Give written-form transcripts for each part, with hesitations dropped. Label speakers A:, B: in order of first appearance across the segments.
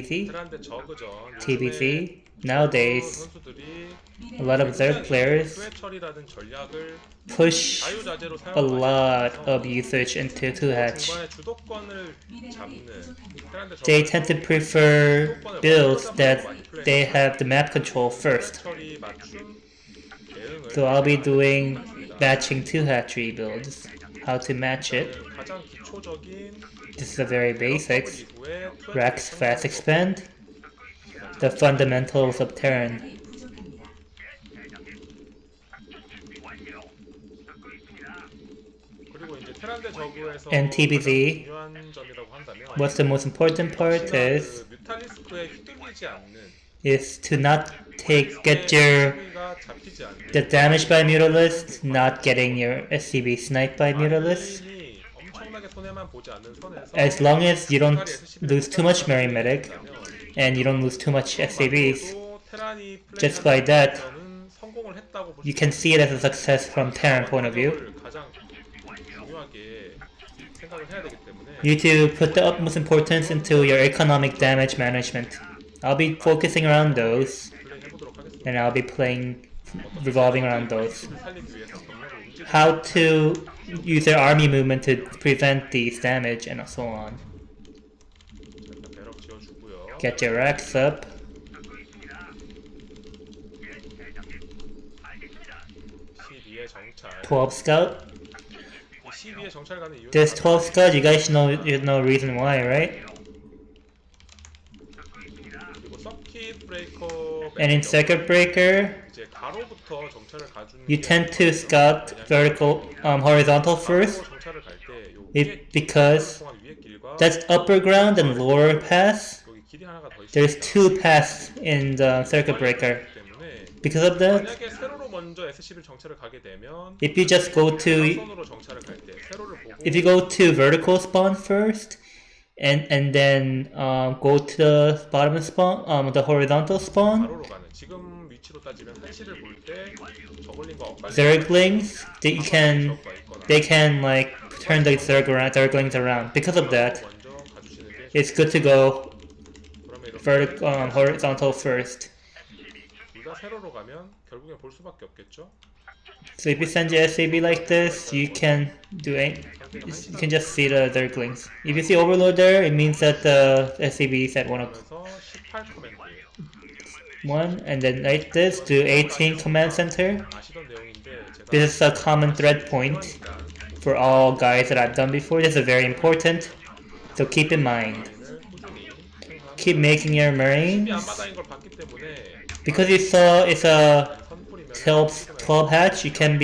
A: 테란데 저그전 TvZ nowadays a lot of their players push a lot of usage into 2hatch. They tend to prefer builds that they have the map control first. So I'll be doing matching 2hatch rebuilds. How to match it. This is the very basics. Rex fast expand. The fundamentals of Terran. And TvZ, what's the most important part is to not get the damage by Mutalist, not getting your SCB sniped by Mutalist. As long as you don't lose too much Marine Medic and you don't lose too much SCBs, just by that, you can see it as a success from Terran point of view. You need to put the utmost importance into your economic damage management. I'll be focusing around those, and I'll be playing revolving around those. How to use their army movement to prevent these damage and so on. Get your racks up. (12 Scout). This 12 Scout, you guys know no reason why, right? And in Circuit Breaker, you tend to scout horizontal first, because that's upper ground and lower pass. There's two paths in the Circuit Breaker. Because of that, if you just go to vertical spawn first, and then go to the bottom spawn, the horizontal spawn, Zerglings, they can like turn the Zerglings around. Because of that, it's good to go horizontal first. So if you send your SAB like this, you can just see the Zerglings. If you see Overload there, it means that the SAB is at 1, and then like this, do 18 command center. This is a common thread point for all guys that I've done before. This is very important, so keep in mind. Keep making your Marines. Because you saw it's a 12 hatch, you can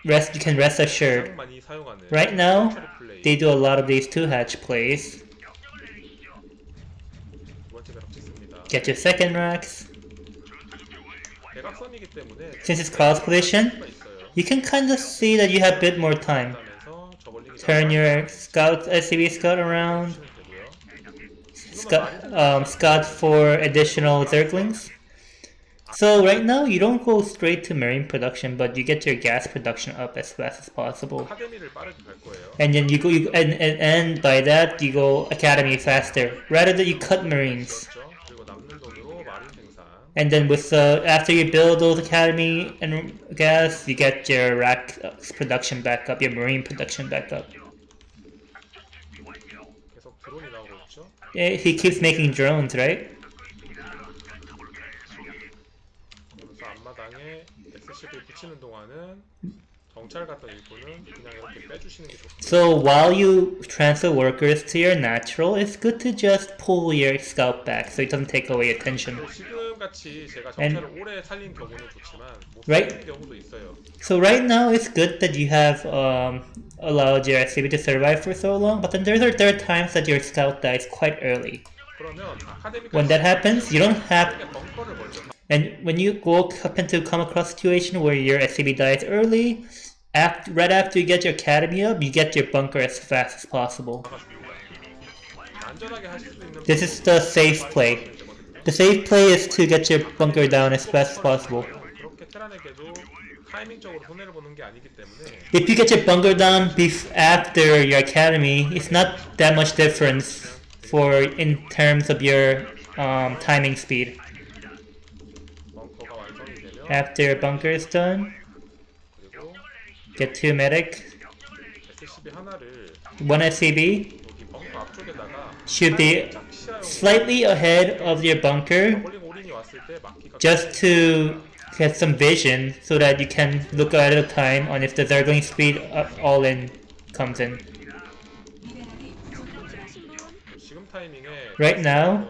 A: rest assured. Right now, they do a lot of these 2 hatch plays. Get your second racks. Since it's cross position, you can kind of see that you have a bit more time. Turn your SCB scout around. Scout for additional Zerglings. So right now you don't go straight to Marine production, but you get your gas production up as fast as possible. And then and by that you go Academy faster, rather than you cut Marines. And then with after you build those Academy and gas, you get your rack production back up, your Marine production back up. He keeps making drones, right? So while you transfer workers to your natural, it's good to just pull your scout back so it doesn't take away attention. So right now it's good that you have allowed your SCB to survive for so long, but then there are times that your scout dies quite early. When that happens, you don't have... And when you happen to come across a situation where your SCB dies early, right after you get your Academy up, you get your bunker as fast as possible. This is the safe play. The safe play is to get your bunker down as fast as possible. If you get your bunker down after your Academy, it's not that much difference for in terms of your timing speed.
B: 벙커가 완성이 되면
A: After your bunker is done,
B: 그리고
A: get 2 medic,
B: SCB 하나를
A: 1 SCB
B: 여기 벙커 앞쪽에다가
A: should be
B: 살짝 시야용으로
A: slightly ahead of your bunker
B: 저글링 올인이 왔을 때 막기가
A: just to get some vision so that you can look ahead of time on if the Zergling speed all in comes in.
B: 지금 타이밍에
A: Right now,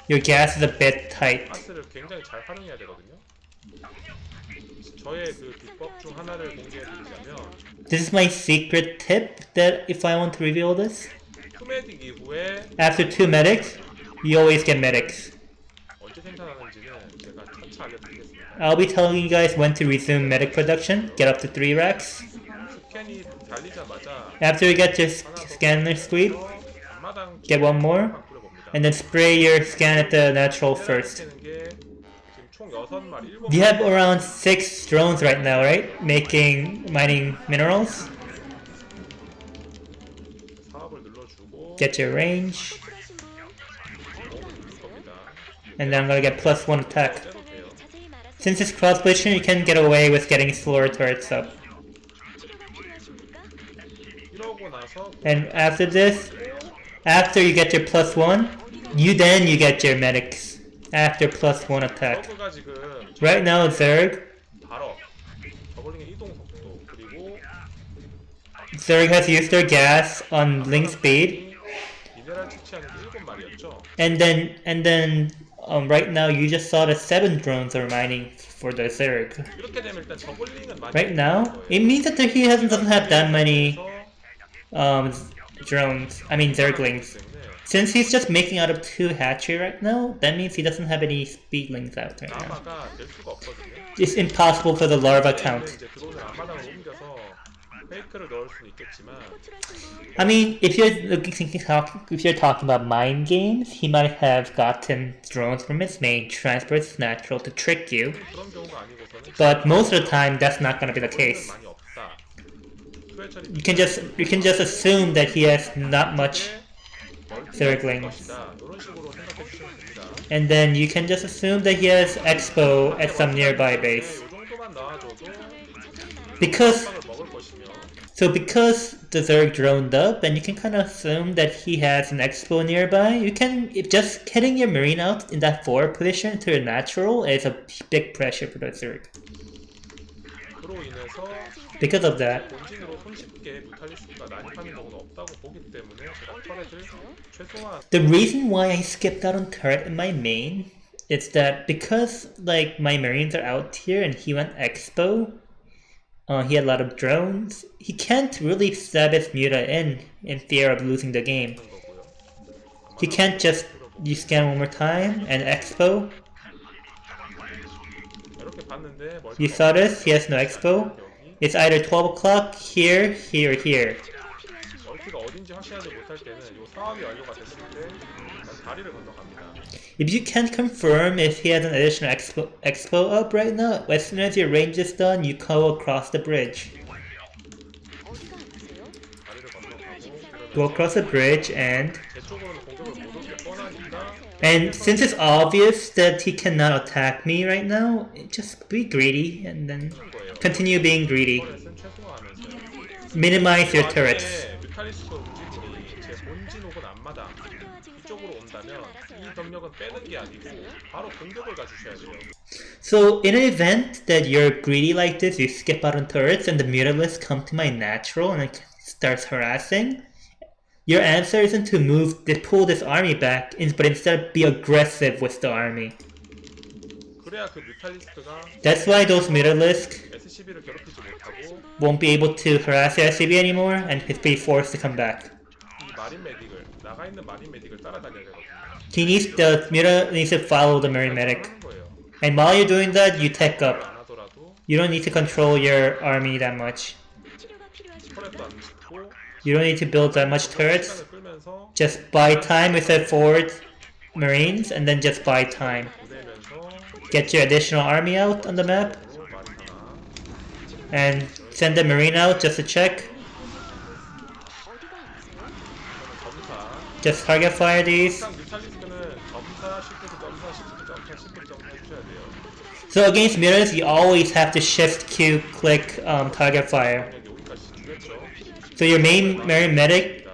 A: your gas is a bit tight.
B: 가스를 굉장히 잘 활용해야 되거든요. 저의 그 비법 중 하나를 공개해드리자면
A: This is my secret tip that if I want to reveal this.
B: 투메딕 이후에
A: After 2 medics, you always get medics.
B: 언제 생산하는지는 제가 차차 알려드리겠습니다.
A: I'll be telling you guys when to resume medic production, get up to 3 racks.
B: 스캔이 달리자마자
A: After you get your scanner speed,
B: 앞마당
A: get 1 more,
B: 뿌려봅니다.
A: and then spray your scan at the natural first.
B: 지금 총 6마리, 7마리
A: You have around 6 drones right now, right? Mining minerals.
B: 사업을 눌러주고
A: Get your range,
B: 누를 겁니다.
A: and then I'm gonna get +1 attack.
B: 째도 돼요.
A: Since it's cross position, you can get away with getting slower turrets up.
B: 이러고 나서
A: And after this, after you get your +1, you get your medics. After +1 attack.
B: 저그가 지금
A: Right now, Zerg
B: 발업, 저글링의 이동 속도, 그리고
A: has used their gas on link speed,
B: 미네랄 채취하는 게 7마리였죠.
A: and then right now you just saw the 7 drones are mining for the Zerg.
B: 이렇게 되면 일단 저글링은 많이
A: Right now, it means that he doesn't have that many drones. I mean Zerglings. Since he's just making out of 2 hatchery right now, that means he doesn't have any speedlings out right now.
B: 라마가 될 수가 없거든요.
A: It's impossible for the larva count.
B: 이제 드론을 앞마당으로 옮겨서 페이크를 넣을 수는 있겠지만
A: I mean, if you're talking about mind games, he might have gotten drones from his main transfer is natural to trick you.
B: 그런 경우가 아니고서는
A: But most of the time, that's not gonna be the case.
B: 많이 없다. 투회 처리
A: You can just assume that he has not much Zerglings,
B: 이런 식으로 생각해 주시면 됩니다.
A: and then you can just assume that he has Expo at some nearby base.
B: 이 정도만 나와줘도
A: Because
B: 빵을 먹을 것이며
A: because the Zerg droned up, and you can kind of assume that he has an Expo nearby, you can just getting your Marine out in that forward position to a natural is a big pressure for the Zerg.
B: 그로 인해서
A: Because of that,
B: 본진으로 손쉽게 뮤탈리스크가 난입하는 경우는 없다고 보기 때문에 제가 터렛을 최소한
A: the reason why I skipped out on turret in my main is that because like my Marines are out here and he went Expo, he had a lot of drones. He can't really stab his Muta in fear of losing the game.
B: 거고요.
A: He can't just you scan one more time and Expo.
B: 이렇게 봤는데
A: You saw this? He has no Expo. It's either 12 o'clock here, here, here.
B: 멀티가 어딘지 확실하지 못할 때는 이 사업이 완료가 됐을 때 일단 다리를 건너갑니다.
A: If you can't confirm if he has an additional expo up right now, as soon as your range is done, you go across the bridge.
B: 다리를 건너가고
A: Go across the bridge and
B: 제 쪽으로는 공격을 못 올게 뻔하니까
A: since it's obvious that he cannot attack me right now, just be greedy and then continue being greedy.
B: 터렛은 최소화하면서요.
A: Minimize your turrets.
B: 뮤탈리스크 움직임이 제 본진 혹은 앞마당 이쪽으로 온다면 이 병력은 빼는 게 아니고 바로 공격을 가주셔야 돼요.
A: So in an event that you're greedy like this, you skip out on turrets and the mutalists come to my natural and it starts harassing, your answer isn't to pull this army back, but instead be aggressive with the army.
B: 그래야 그 뮤탈리스크가
A: That's why those mutalisks
B: SCB를 괴롭히지 못하고
A: won't be able to harass the SCB anymore and be forced to come back.
B: 이 마린 메딕을 나가 있는 마린 메딕을 따라다녀야 되거든요.
A: The Muta needs to follow the Marine Medic.
B: 하는 거예요.
A: And while you're doing that, you tech up.
B: 안 하더라도
A: You don't need to control your army that much.
B: 터렛도 안 짓고
A: You don't need to build that much turrets.
B: 시간을 끌면서
A: Just buy time with the forward Marines and then just buy time.
B: 보내면서
A: Get your additional army out on the map
B: 마린 하나
A: and send the Marine out just to check.
B: 점사
A: Just target fire these.
B: 항상 뮤탈리스크는 점사, 시프트 점사, 시프트 점사, 시프트 점사 해주셔야 돼요.
A: So against mirrors, you always have to shift Q, click target fire.
B: 여기까지 주겠죠.
A: So your main medic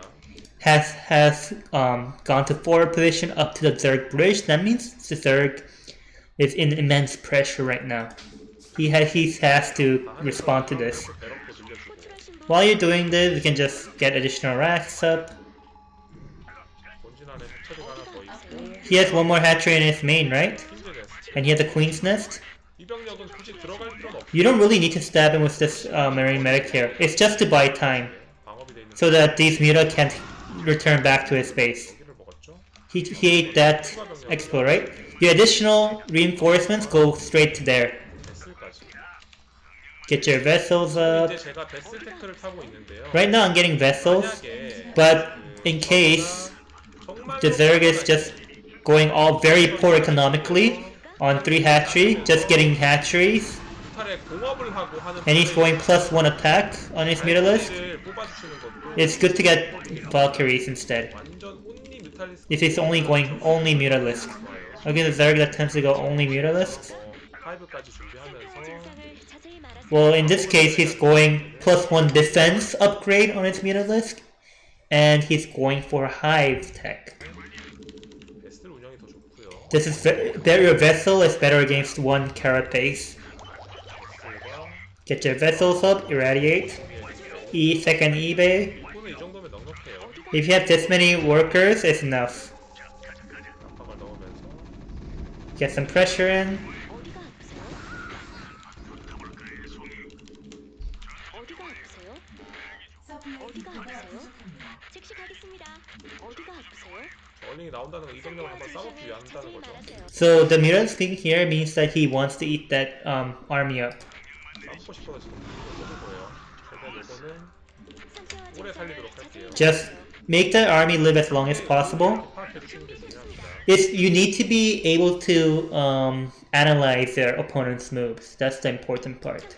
A: has gone to forward position up to the Zerg bridge. That means the Zerg is in immense pressure right now. He has to respond to this. While you're doing this, you can just get additional racks up. He has one more hatchery in his main, right? And he has a queen's nest. You don't really need to stab him with this marine medic here. It's just to buy time, so that these Muta can't return back to his base. He ate that expo, right? The additional reinforcements go straight to there. Get your vessels up. Right now I'm getting vessels, but in case the Zerg is just going all very poor economically on 3 hatchery, just getting hatcheries, and he's going +1 attack on his Mutalist, it's good to get Valkyries instead. If he's only going only Mutalist. Okay, the Zerg that tends to go only Mutalist. Well, in this case, he's going +1 defense upgrade on his Mutalist, and he's going for Hive tech. This is your vessel is better against 1 carapace. Get your vessels up, irradiate. Second eBay. If you have this many workers, it's enough. Get some pressure in. So the Mutalist thing here means that he wants to eat that army up. Just make the army live as long as possible. You need to be able to analyze their opponent's moves. That's the important part.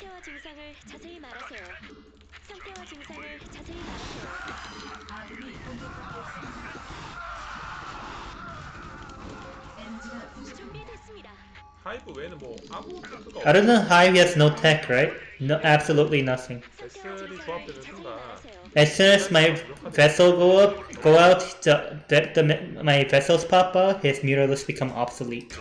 A: Other than Hive, he has no tech, right? No, absolutely nothing. As soon as my vessel go out, my vessels pop out, his Mutalists become obsolete.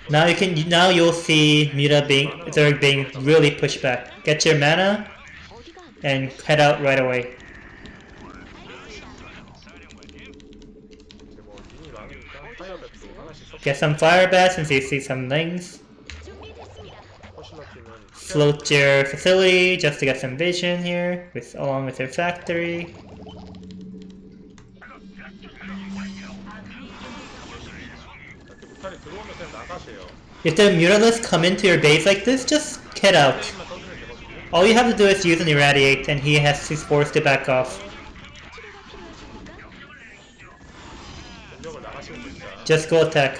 A: Now you'll see Zerg being really pushed back. Get your mana and head out right away. Get some fire bats since you see some things. Float your facility just to get some vision here, along with your factory. If the Mutalists come into your base like this, just head out. All you have to do is use an irradiate, and he's forced to back off. Just go attack.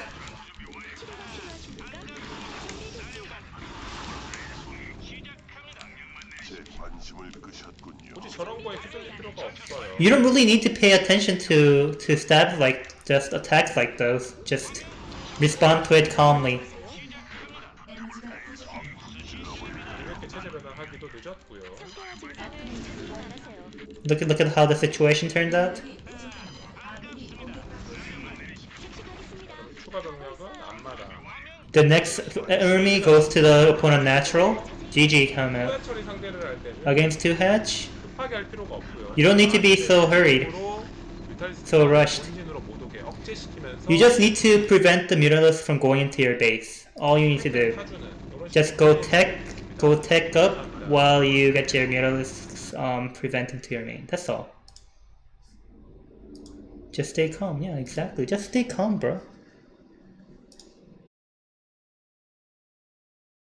A: You don't really need to pay attention to stabs just attacks like those. Just respond to it calmly. Look at how the situation turned out. The next army goes to the opponent natural. GG come out. Against 2 hatch. You don't need to be so hurried, so rushed. You just need to prevent the Mutalists from going into your base. All you need to do. Just go tech up while you get your Mutalists prevented to your main. That's all. Just stay calm. Yeah, exactly. Just stay calm, bro.